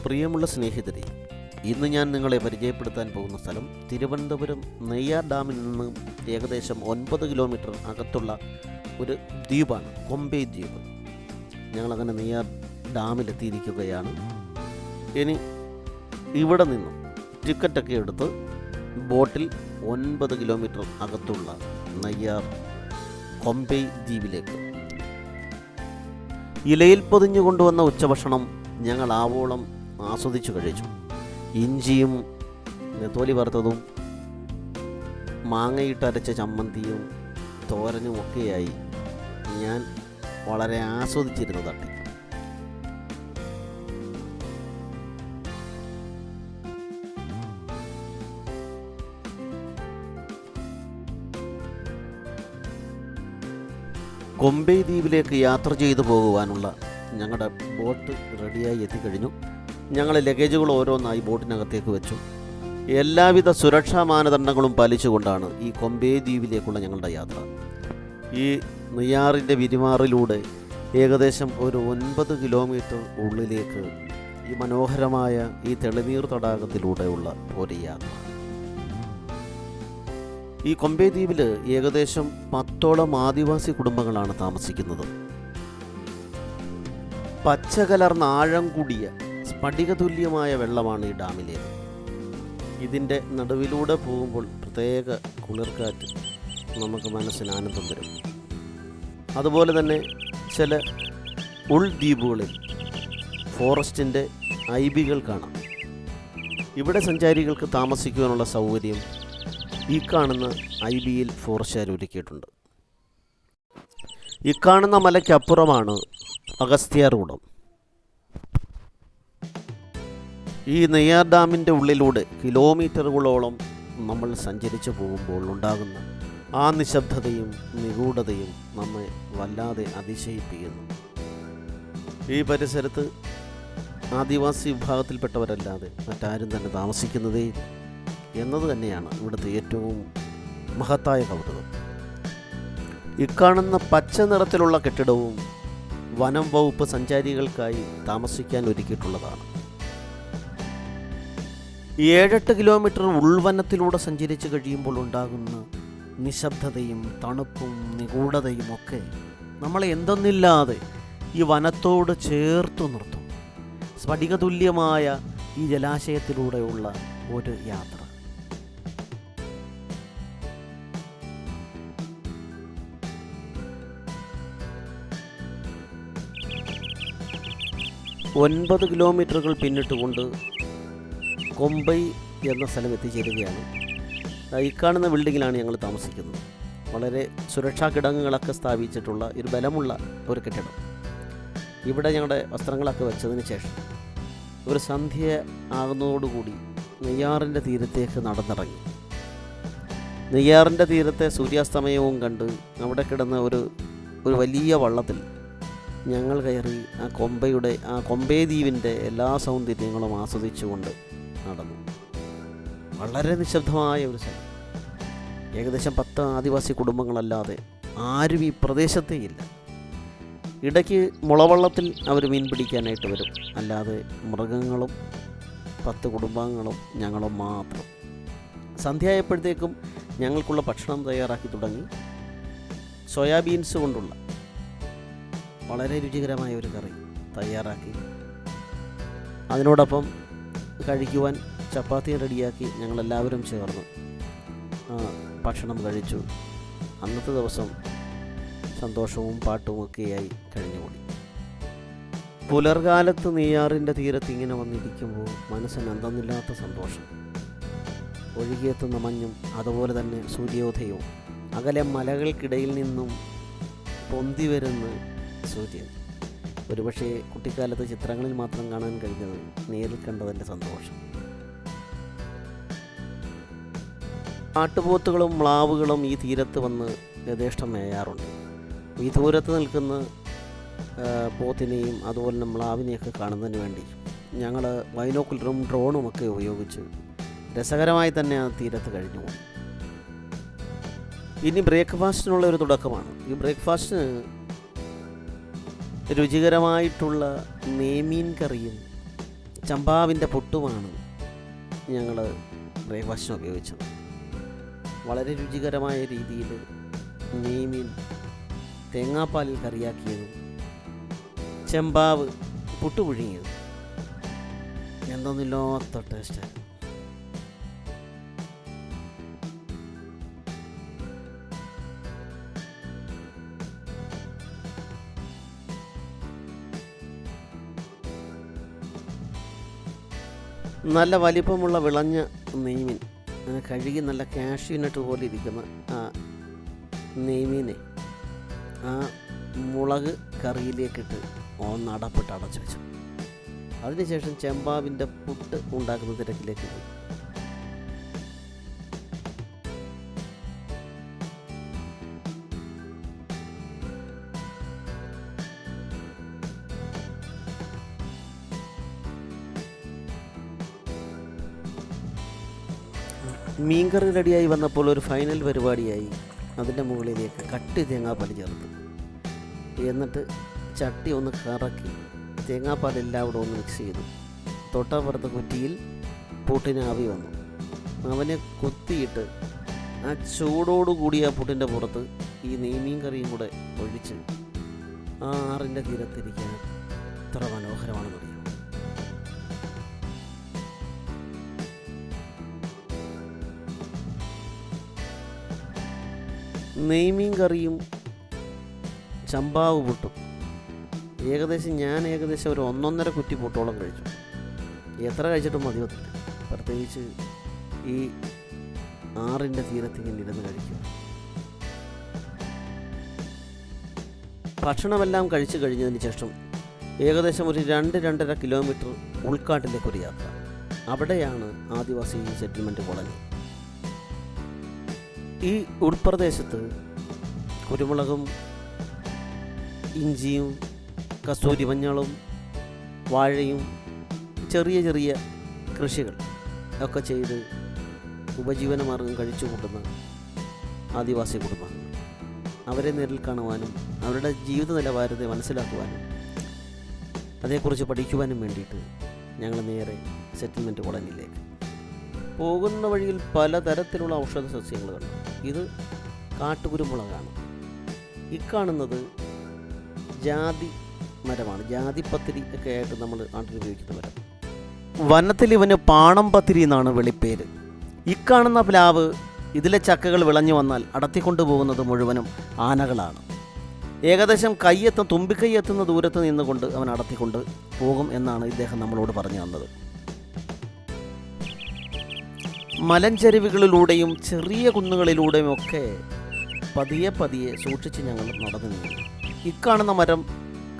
പ്രിയമുള്ള സ്നേഹിതരെ, ഇന്ന് ഞാൻ നിങ്ങളെ പരിചയപ്പെടുത്താൻ പോകുന്ന സ്ഥലം തിരുവനന്തപുരം നെയ്യാർ ഡാമിൽ നിന്ന് ഏകദേശം 9 കിലോമീറ്റർ അകത്തുള്ള ഒരു ദ്വീപാണ്, കൊമ്പൈ ദ്വീപ്. ഞങ്ങളങ്ങനെ നെയ്യാർ ഡാമിലെത്തിയിരിക്കുകയാണ്. ഇനി ഇവിടെ നിന്നും ടിക്കറ്റൊക്കെ എടുത്ത് ബോട്ടിൽ 9 കിലോമീറ്റർ അകത്തുള്ള നെയ്യാർ കൊമ്പൈ ദ്വീപിലേക്ക്. ഇലയിൽ പൊതിഞ്ഞു കൊണ്ടുവന്ന ഉച്ചഭക്ഷണം ഞങ്ങൾ ആവോളം ആസ്വദിച്ചു കഴിച്ചു. ഇഞ്ചിയും നെത്തോലി വറുത്തതും മാങ്ങയിട്ടരച്ച ചമ്മന്തിയും തോരനും ഒക്കെയായി ഞാൻ വളരെ ആസ്വദിച്ചിരുന്നു തട്ടി. കൊമ്പൈ ദ്വീപിലേക്ക് യാത്ര ചെയ്തു പോകുവാനുള്ള ഞങ്ങളുടെ ബോട്ട് റെഡിയായി എത്തിക്കഴിഞ്ഞു. ഞങ്ങൾ ലഗേജുകൾ ഓരോന്നായി ബോട്ടിനകത്തേക്ക് വെച്ചു. എല്ലാവിധ സുരക്ഷാ മാനദണ്ഡങ്ങളും പാലിച്ചുകൊണ്ടാണ് ഈ കൊമ്പൈ ദ്വീപിലേക്കുള്ള ഞങ്ങളുടെ യാത്ര. ഈ നെയ്യാറിൻ്റെ വിരിമാറിലൂടെ ഏകദേശം ഒരു 9 കിലോമീറ്റർ ഉള്ളിലേക്ക് ഈ മനോഹരമായ ഈ തെളിനീർ തടാകത്തിലൂടെയുള്ള ഒരു യാത്ര. ഈ കൊമ്പൈ ദ്വീപിൽ ഏകദേശം 10ഓളം ആദിവാസി കുടുംബങ്ങളാണ് താമസിക്കുന്നത്. പച്ചകലർന്ന ആഴം കൂടിയ സ്ഫടികതുല്യമായ വെള്ളമാണ് ഈ ഡാമിലേത്. ഇതിൻ്റെ നടുവിലൂടെ പോകുമ്പോൾ പ്രത്യേക കുളിർക്കാറ്റ് നമുക്ക് മനസ്സിന് ആനന്ദം തരും. അതുപോലെ തന്നെ ചില ഉൾദ്വീപുകളിൽ ഫോറസ്റ്റിൻ്റെ ഐബികൾ കാണാം. ഇവിടെ സഞ്ചാരികൾക്ക് താമസിക്കുവാനുള്ള സൗകര്യം ഈ കാണുന്ന ഐബിയിൽ ഫോറസ്റ്റുകാർ ഒരുക്കിയിട്ടുണ്ട്. ഈ കാണുന്ന മലയ്ക്കപ്പുറമാണ് അഗസ്ത്യാർകൂടം. ഈ നെയ്യാർ ഡാമിൻ്റെ ഉള്ളിലൂടെ കിലോമീറ്ററുകളോളം നമ്മൾ സഞ്ചരിച്ചു പോകുമ്പോൾ ഉണ്ടാകുന്ന ആ നിശബ്ദതയും നിഗൂഢതയും നമ്മെ വല്ലാതെ അതിശയിപ്പിക്കുന്നു. ഈ പരിസരത്ത് ആദിവാസി വിഭാഗത്തിൽപ്പെട്ടവരല്ലാതെ മറ്റാരും തന്നെ താമസിക്കുന്നതേ എന്നത് തന്നെയാണ് ഇവിടുത്തെ ഏറ്റവും മഹത്തായ കൗതുകം. ഇക്കാണുന്ന പച്ച നിറത്തിലുള്ള കെട്ടിടവും വനം വകുപ്പ് സഞ്ചാരികൾക്കായി താമസിക്കാൻ ഒരുക്കിയിട്ടുള്ളതാണ്. 7-8 കിലോമീറ്റർ ഉൾവനത്തിലൂടെ സഞ്ചരിച്ച് കഴിയുമ്പോൾ ഉണ്ടാകുന്ന നിശബ്ദതയും തണുപ്പും നിഗൂഢതയും ഒക്കെ നമ്മളെ എന്തെന്നില്ലാതെ ഈ വനത്തോട് ചേർത്തു നിർത്തും. സ്ഫടികതുല്യമായ ഈ ജലാശയത്തിലൂടെയുള്ള ഒരു യാത്ര. 9 കിലോമീറ്ററുകൾ പിന്നിട്ടുകൊണ്ട് കൊമ്പൈ എന്ന സ്ഥലം എത്തിച്ചേരുകയാണ്. ഈ കാണുന്ന ബിൽഡിങ്ങിലാണ് ഞങ്ങൾ താമസിക്കുന്നത്. വളരെ സുരക്ഷാ കിടങ്ങുകളൊക്കെ സ്ഥാപിച്ചിട്ടുള്ള ഒരു ബലമുള്ള ഒരു കെട്ടിടം. ഇവിടെ ഞങ്ങളുടെ വസ്ത്രങ്ങളൊക്കെ വെച്ചതിന് ശേഷം ഒരു സന്ധ്യ ആകുന്നതോടുകൂടി നെയ്യാറിൻ്റെ തീരത്തേക്ക് നടന്നിറങ്ങി. നെയ്യാറിൻ്റെ തീരത്തെ സൂര്യാസ്തമയവും കണ്ട് അവിടെ കിടന്ന ഒരു വലിയ വള്ളത്തിൽ ഞങ്ങൾ കയറി ആ കൊമ്പൈ ദ്വീപിൻ്റെ എല്ലാ സൗന്ദര്യങ്ങളും ആസ്വദിച്ചുകൊണ്ട് നടന്നു. വളരെ നിശബ്ദമായ ഒരു സ്ഥലം. ഏകദേശം 10 ആദിവാസി കുടുംബങ്ങളല്ലാതെ ആരും ഈ പ്രദേശത്തേ ഇല്ല. ഇടയ്ക്ക് മുളവള്ളത്തിൽ അവർ മീൻ പിടിക്കാനായിട്ട് വരും. അല്ലാതെ മൃഗങ്ങളും 10 കുടുംബാംഗങ്ങളും ഞങ്ങളും മാത്രം. സന്ധ്യയായപ്പോഴത്തേക്കും ഞങ്ങൾക്കുള്ള ഭക്ഷണം തയ്യാറാക്കി തുടങ്ങി. സോയാബീൻസ് കൊണ്ടുള്ള വളരെ രുചികരമായ ഒരു കറി തയ്യാറാക്കി. അതിനോടൊപ്പം കഴിക്കുവാൻ ചപ്പാത്തി റെഡിയാക്കി ഞങ്ങളെല്ലാവരും ചേർന്ന് ഭക്ഷണം കഴിച്ചു. അന്നത്തെ ദിവസം സന്തോഷവും പാട്ടുമൊക്കെയായി കഴിഞ്ഞുകൂടി. പുലർകാലത്ത് നെയ്യാറിൻ്റെ തീരത്ത് ഇങ്ങനെ വന്നിരിക്കുമ്പോൾ മനസ്സിന് എന്തെന്നില്ലാത്ത സന്തോഷം. ഒഴുകിയെത്തുന്ന മഞ്ഞും അതുപോലെ തന്നെ സൂര്യോദയവും, അകലെ മലകൾക്കിടയിൽ നിന്നും പൊന്തി വരുന്ന സൂര്യൻ. ഒരുപക്ഷെ കുട്ടിക്കാലത്ത് ചിത്രങ്ങളിൽ മാത്രം കാണാൻ കഴിഞ്ഞത് നേരിൽ കണ്ടതിൻ്റെ സന്തോഷം. കാട്ടുപോത്തുകളും മ്ലാവുകളും ഈ തീരത്ത് വന്ന് യഥേഷ്ടം മേയാറുണ്ട്. ഈ ദൂരത്ത് നിൽക്കുന്ന പോത്തിനെയും അതുപോലെ തന്നെ മ്ലാവിനെയൊക്കെ കാണുന്നതിന് വേണ്ടി ഞങ്ങൾ ബൈനോക്കുലറും ഡ്രോണുമൊക്കെ ഉപയോഗിച്ച് രസകരമായി തന്നെ ആ തീരത്ത് കഴിഞ്ഞുപോയി. ഇനി ബ്രേക്ക്ഫാസ്റ്റിനുള്ള ഒരു തുടക്കമാണ്. ഈ ബ്രേക്ക്ഫാസ്റ്റിന് രുചികരമായിട്ടുള്ള നെയ്മീൻ കറിയും ചമ്പാവിൻ്റെ പുട്ടുമാണ് ഞങ്ങൾ ബ്രേക്ക്ഫാസ്റ്റിന് ഉപയോഗിച്ചത്. വളരെ രുചികരമായ രീതിയിൽ നെയ്മീൻ തേങ്ങാപ്പാലിൽ കറിയാക്കിയതും ചെമ്പാവ് പുട്ട് പുഴുങ്ങിയതും എന്തൊന്നില്ലാത്ത ടേസ്റ്റായിരുന്നു. നല്ല വലിപ്പമുള്ള വിളഞ്ഞ നെയ്മീൻ കഴുകി നല്ല കാഷ്യൂനട്ട് പോലെ ഇരിക്കുന്ന ആ നെയ്മീനെ ആ മുളക് കറിയിലേക്കിട്ട് ഒന്നടപ്പിട്ട് അടച്ചു വെച്ചു. അതിനുശേഷം ചെമ്പാവിൻ്റെ പുട്ട് ഉണ്ടാക്കുന്ന തിരക്കിലേക്ക് പോയി. മീൻകറി റെഡിയായി വന്നപ്പോൾ ഒരു ഫൈനൽ പരിപാടിയായി അതിൻ്റെ മുകളിലേക്ക് കട്ടി തേങ്ങാപ്പാൽ ചേർത്ത്, എന്നിട്ട് ചട്ടി ഒന്ന് കറക്കി തേങ്ങാപ്പാലെല്ലാം അവിടെ ഒന്ന് മിക്സ് ചെയ്തു. തൊട്ടപ്പുറത്തെ കുറ്റിയിൽ പുട്ടിന് ആവി വന്നു. അവനെ കുത്തിയിട്ട് ആ ചൂടോടുകൂടി ആ പുട്ടിൻ്റെ പുറത്ത് ഈ നെയ്മീൻ കറിയും കൂടെ ഒഴിച്ച് ആ ആറിൻ്റെ തീരത്തിരിക്കാൻ എത്ര മനോഹരമാണെന്നറിയാം. നെയ്മീൻ കറിയും ചമ്പാവ് പുട്ടും ഞാൻ ഏകദേശം ഒരു 1.5 കുറ്റി പുട്ടോളം കഴിച്ചു. എത്ര കഴിച്ചിട്ടും മതി വന്നില്ല. പ്രത്യേകിച്ച് ഈ ആറിൻ്റെ തീരത്തിങ്ങനെ ഇരുന്ന് കഴിക്കുക. ഭക്ഷണമെല്ലാം കഴിച്ചു കഴിഞ്ഞതിന് ശേഷം ഏകദേശം ഒരു 2-2.5 കിലോമീറ്റർ ഉൾക്കാട്ടിലേക്കൊരു യാത്ര. അവിടെയാണ് ആദിവാസി സെറ്റിൽമെൻറ്റ് കോളനി. ഈ ഉൾപ്രദേശത്ത് കുരുമുളകും ഇഞ്ചിയും കസ്തൂരി മഞ്ഞളും വാഴയും ചെറിയ ചെറിയ കൃഷികൾ ഒക്കെ ചെയ്ത് ഉപജീവനമാർഗം കഴിച്ചു കൂട്ടുന്ന ആദിവാസി കുടുംബങ്ങൾ. അവരെ നേരിൽ കാണുവാനും അവരുടെ ജീവിത നിലവാരത്തെ മനസ്സിലാക്കുവാനും അതേക്കുറിച്ച് പഠിക്കുവാനും വേണ്ടിയിട്ട് ഞങ്ങൾ നേരെ സെറ്റിൽമെൻറ്റ് കോളനിയിലേക്ക് പോകുന്ന വഴിയിൽ പലതരത്തിലുള്ള ഔഷധ സസ്യങ്ങൾ കണ്ടു. ഇത് കാട്ടുകുരുമുളകാണ്. ഇക്കാണുന്നത് ജാതി മരമാണ്. ജാതിപ്പത്തിരി ഒക്കെ ആയിട്ട് നമ്മൾ നാട്ടിൽ ഉപയോഗിക്കുന്ന മരം. വനത്തിൽ ഇവന് പാണംപത്തിരി എന്നാണ് വെളിപ്പേര്. ഇക്കാണുന്ന പ്ലാവ്, ഇതിലെ ചക്കകൾ വിളഞ്ഞു വന്നാൽ അടത്തിക്കൊണ്ടു പോകുന്നത് മുഴുവനും ആനകളാണ്. ഏകദേശം തുമ്പിക്കൈ എത്തുന്ന ദൂരത്ത് നിന്നുകൊണ്ട് അവൻ അടത്തിക്കൊണ്ട് പോകും എന്നാണ് ഇദ്ദേഹം നമ്മളോട് പറഞ്ഞു തന്നത്. മലഞ്ചെരുവുകളിലൂടെയും ചെറിയ കുന്നുകളിലൂടെയും ഒക്കെ പതിയെ പതിയെ സൂക്ഷിച്ച് ഞങ്ങൾ നടന്നു നീങ്ങി. ഇക്കാണുന്ന മരം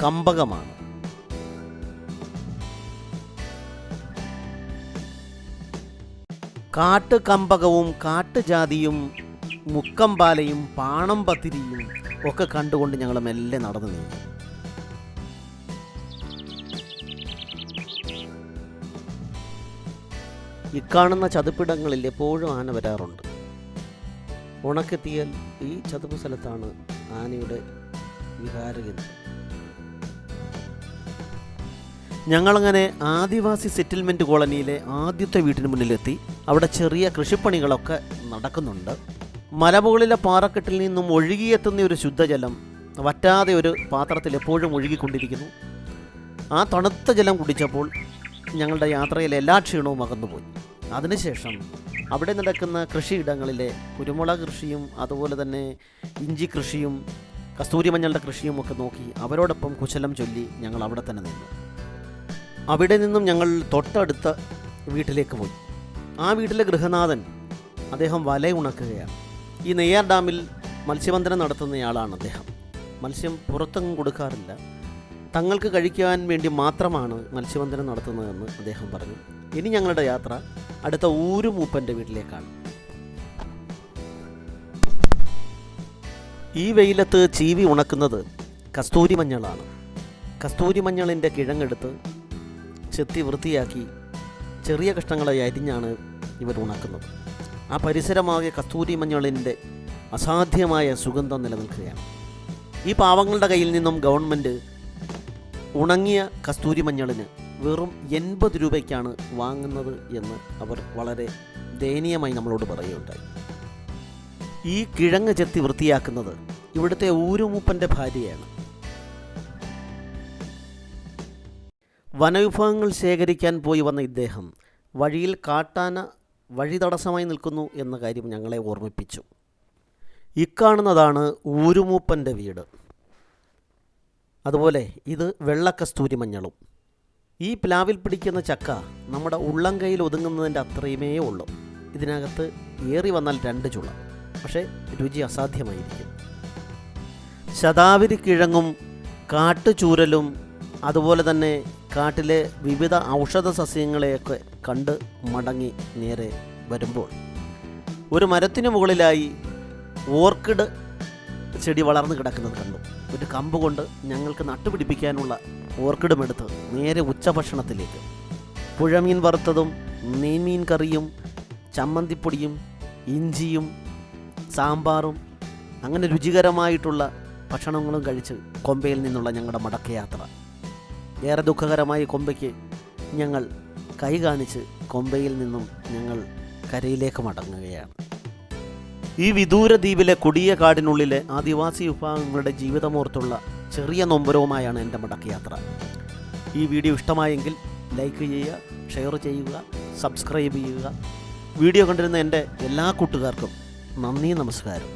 കമ്പകമാണ്. കാട്ടുകമ്പകവും കാട്ടുജാതിയും മുക്കമ്പാലയും പാണംപത്തിരിയും ഒക്കെ കണ്ടുകൊണ്ട് ഞങ്ങൾ മെല്ലെ നടന്നു നീങ്ങി. ഇക്കാണുന്ന ചതുപ്പിടങ്ങളിൽ എപ്പോഴും ആന വരാറുണ്ട്. ഉണക്കെത്തിയാൽ ഈ ചതുപ്പ് സ്ഥലത്താണ് ആനയുടെ വിഹാരകേന്ദ്രം. ഞങ്ങളങ്ങനെ ആദിവാസി സെറ്റിൽമെൻറ്റ് കോളനിയിലെ ആദ്യത്തെ വീട്ടിന് മുന്നിലെത്തി. അവിടെ ചെറിയ കൃഷിപ്പണികളൊക്കെ നടക്കുന്നുണ്ട്. മലമുകളിലെ പാറക്കെട്ടിൽ നിന്നും ഒഴുകിയെത്തുന്ന ഒരു ശുദ്ധജലം വറ്റാതെ ഒരു പാത്രത്തിൽ എപ്പോഴും ഒഴുകിക്കൊണ്ടിരിക്കുന്നു. ആ തണുത്ത ജലം കുടിച്ചപ്പോൾ ഞങ്ങളുടെ യാത്രയിലെ എല്ലാ ക്ഷീണവും അകന്നുപോയി. അതിനുശേഷം അവിടെ നടക്കുന്ന കൃഷിയിടങ്ങളിലെ കുരുമുളക് കൃഷിയും അതുപോലെ തന്നെ ഇഞ്ചി കൃഷിയും കസ്തൂരി മഞ്ഞളുടെ കൃഷിയും ഒക്കെ നോക്കി അവരോടൊപ്പം കുശലം ചൊല്ലി ഞങ്ങൾ അവിടെ തന്നെ നിന്നു. അവിടെ നിന്നും ഞങ്ങൾ തൊട്ടടുത്ത വീട്ടിലേക്ക് പോയി. ആ വീട്ടിലെ ഗൃഹനാഥൻ അദ്ദേഹം വല ഉണക്കുകയാണ്. ഈ നെയ്യാർ ഡാമിൽ മത്സ്യബന്ധനം നടത്തുന്നയാളാണ് അദ്ദേഹം. മത്സ്യം പുറത്തൊന്നും കൊടുക്കാറില്ല, തങ്ങൾക്ക് കഴിക്കാൻ വേണ്ടി മാത്രമാണ് മത്സ്യബന്ധനം നടത്തുന്നതെന്ന് അദ്ദേഹം പറഞ്ഞു. ഇനി ഞങ്ങളുടെ യാത്ര അടുത്ത ഊരുമൂപ്പൻ്റെ വീട്ടിലേക്കാണ്. ഈ വെയിലത്ത് ചീവി ഉണക്കുന്നത് കസ്തൂരി മഞ്ഞളാണ്. കസ്തൂരി മഞ്ഞളിൻ്റെ കിഴങ്ങെടുത്ത് ചെത്തി വൃത്തിയാക്കി ചെറിയ കഷ്ണങ്ങളായി അരിഞ്ഞാണ് ഇവർ ഉണക്കുന്നത്. ആ പരിസരമാകെ കസ്തൂരി മഞ്ഞളിൻ്റെ അസാധ്യമായ സുഗന്ധം നിലനിൽക്കുകയാണ്. ഈ പാവങ്ങളുടെ കയ്യിൽ നിന്നും ഗവൺമെൻറ് ഉണങ്ങിയ കസ്തൂരി മഞ്ഞളിന് വെറും 80 രൂപയ്ക്കാണ് വാങ്ങുന്നത് എന്ന് അവർ വളരെ ദയനീയമായി നമ്മളോട് പറയുകയുണ്ടായി. ഈ കിഴങ്ങ് ചെത്തി വൃത്തിയാക്കുന്നത് ഇവിടുത്തെ ഊരുമൂപ്പൻ്റെ ഭാര്യയാണ്. വനവിഭവങ്ങൾ ശേഖരിക്കാൻ പോയി വന്ന ഇദ്ദേഹം വഴിയിൽ കാട്ടാന വഴി തടസ്സമായി നിൽക്കുന്നു എന്ന കാര്യം ഞങ്ങളെ ഓർമ്മിപ്പിച്ചു. ഇക്കാണുന്നതാണ് ഊരുമൂപ്പൻ്റെ വീട്. അതുപോലെ ഇത് വെള്ളക്കസ്തൂരി മഞ്ഞളും. ഈ പ്ലാവിൽ പിടിക്കുന്ന ചക്ക നമ്മുടെ ഉള്ളം കൈയിൽ ഒതുങ്ങുന്നതിൻ്റെ അത്രയുമേ ഉള്ളൂ. ഇതിനകത്ത് ഏറി വന്നാൽ 2 ചുള, പക്ഷേ രുചി അസാധ്യമായിരിക്കും. ശതാവരി കിഴങ്ങും കാട്ടുചൂരലും അതുപോലെ തന്നെ കാട്ടിലെ വിവിധ ഔഷധ സസ്യങ്ങളെയൊക്കെ കണ്ട് മടങ്ങി നേരെ വരുമ്പോൾ ഒരു മരത്തിനു മുകളിലായി ഓർക്കിഡ് ചെടി വളർന്നു കിടക്കുന്നത് കണ്ടു. ഒരു കമ്പ് കൊണ്ട് ഞങ്ങൾക്ക് നട്ടുപിടിപ്പിക്കാനുള്ള ഓർക്കിഡും എടുത്ത് നേരെ ഉച്ചഭക്ഷണത്തിലേക്ക് പുഴമീൻ വറുത്തതും നെയ്മീൻ കറിയും ചമ്മന്തിപ്പൊടിയും ഇഞ്ചിയും സാമ്പാറും അങ്ങനെ രുചികരമായിട്ടുള്ള ഭക്ഷണങ്ങളും കഴിച്ച് കൊമ്പയിൽ നിന്നുള്ള ഞങ്ങളുടെ മടക്കയാത്ര. ഏറെ ദുഃഖകരമായി കൊമ്പയ്ക്ക് ഞങ്ങൾ കൈ കാണിച്ച് കൊമ്പയിൽ നിന്നും ഞങ്ങൾ കരയിലേക്ക് മടങ്ങുകയാണ്. ഈ വിദൂര ദ്വീപിലെ കൊടിയ കാടിനുള്ളിലെ ആദിവാസി വിഭാഗങ്ങളുടെ ജീവിതമോർത്തുള്ള ചെറിയ നൊമ്പരവുമായാണ് എൻ്റെ മടക്കയാത്ര. ഈ വീഡിയോ ഇഷ്ടമായെങ്കിൽ ലൈക്ക് ചെയ്യുക, ഷെയർ ചെയ്യുക, സബ്സ്ക്രൈബ് ചെയ്യുക. വീഡിയോ കണ്ടിരുന്ന എൻ്റെ എല്ലാ കൂട്ടുകാർക്കും നന്ദി, നമസ്കാരം.